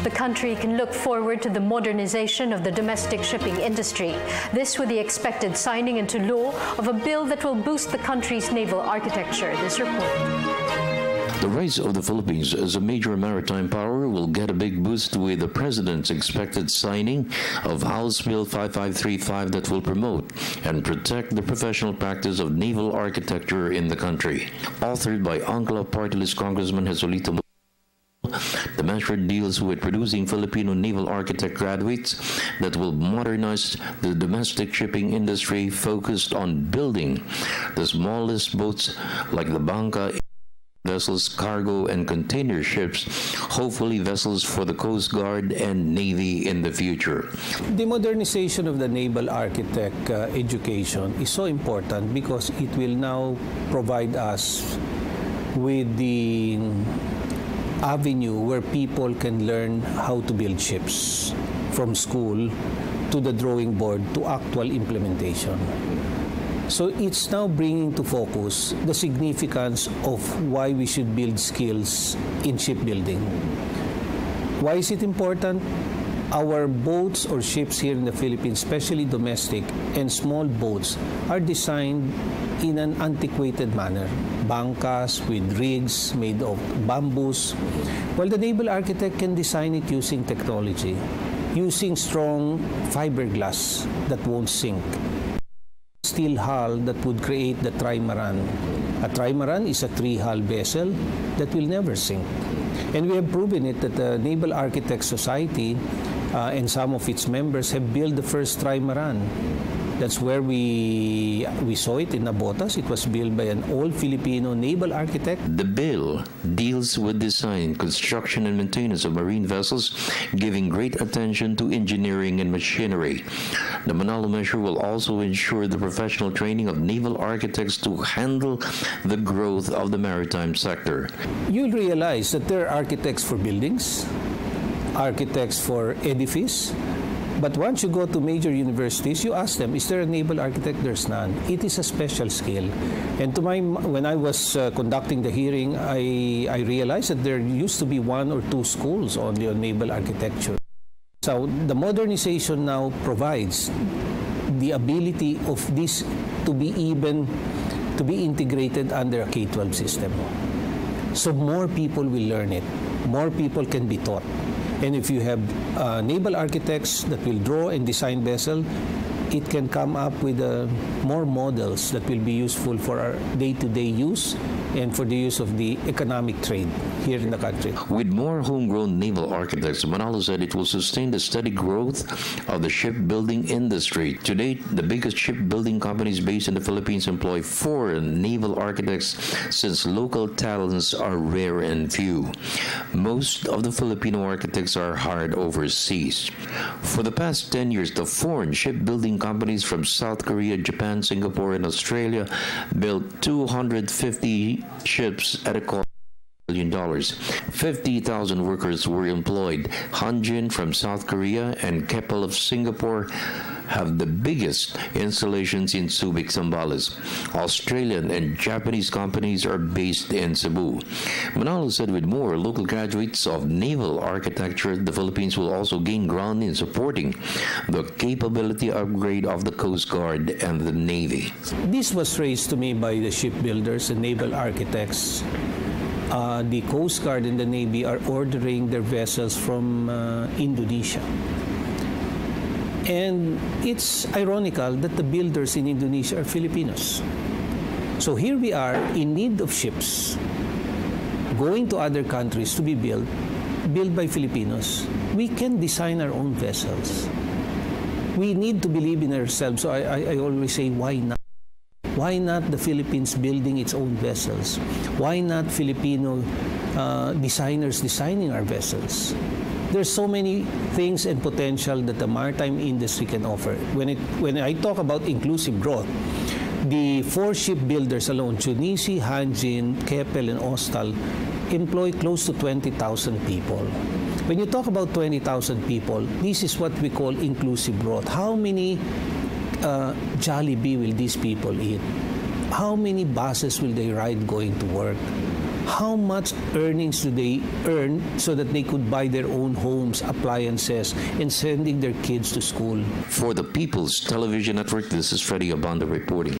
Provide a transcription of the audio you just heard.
the country can look forward to the modernization of the domestic shipping industry. This with the expected signing into law of a bill that will boost the country's naval architecture. This report. The rise of the Philippines as a major maritime power will get a big boost with the President's expected signing of House Bill 5535 that will promote and protect the professional practice of naval architecture in the country. Authored by Uncle of Party List Congressman Jesolito, the measure deals with producing Filipino naval architect graduates that will modernize the domestic shipping industry, focused on building the smallest boats like the bangka, vessels, cargo, and container ships, hopefully vessels for the Coast Guard and Navy in the future. The modernization of the naval architect education is so important because it will now provide us with the avenue where people can learn how to build ships from school to the drawing board to actual implementation. So it's now bringing to focus the significance of why we should build skills in shipbuilding. Why is it important? Our boats or ships here in the Philippines, especially domestic and small boats, are designed in an antiquated manner. Bangkas with rigs made of bamboos, while the naval architect can design it using technology, using strong fiberglass that won't sink. Steel hull that would create the trimaran. A trimaran is a three-hull vessel that will never sink. And we have proven it that the Naval Architects Society and some of its members have built the first trimaran. That's where we saw it in Nabotas. It was built by an old Filipino naval architect. The bill deals with design, construction, and maintenance of marine vessels, giving great attention to engineering and machinery. The Manalo measure will also ensure the professional training of naval architects to handle the growth of the maritime sector. You'll realize that there are architects for buildings, architects for edifice. But once you go to major universities, you ask them, is there a naval architect? There's none. It is a special skill. And when I was conducting the hearing, I realized that there used to be 1 or 2 schools only on naval architecture. So the modernization now provides the ability of this to be integrated under a K-12 system. So more people will learn it. More people can be taught. And if you have naval architects that will draw and design vessel, it can come up with more models that will be useful for our day-to-day use and for the use of the economic trade here in the country. With more homegrown naval architects, Manalo said it will sustain the steady growth of the shipbuilding industry. To date, the biggest shipbuilding companies based in the Philippines employ 4 naval architects, since local talents are rare and few. Most of the Filipino architects are hired overseas. For the past 10 years, the foreign shipbuilding companies from South Korea, Japan, Singapore, and Australia built 250 ships at a cost of $1 billion. 50,000 workers were employed. Hanjin from South Korea and Keppel of Singapore have the biggest installations in Subic, Zambales. Australian and Japanese companies are based in Cebu. Manalo said with more local graduates of naval architecture, the Philippines will also gain ground in supporting the capability upgrade of the Coast Guard and the Navy. This was raised to me by the shipbuilders and naval architects. The Coast Guard and the Navy are ordering their vessels from Indonesia. And it's ironical that the builders in Indonesia are Filipinos. So here we are in need of ships going to other countries to be built by Filipinos. We can design our own vessels. We need to believe in ourselves. So I always say, why not? Why not the Philippines building its own vessels? Why not Filipino designers designing our vessels? There's so many things and potential that the maritime industry can offer. When I talk about inclusive growth, the 4 shipbuilders alone, Chunisi, Hanjin, Keppel, and Ostal, employ close to 20,000 people. When you talk about 20,000 people, this is what we call inclusive growth. How many Jollibee will these people eat? How many buses will they ride going to work? how much earnings do they earn so that they could buy their own homes, appliances, and sending their kids to school. For the People's Television Network, this is Freddie Abando reporting.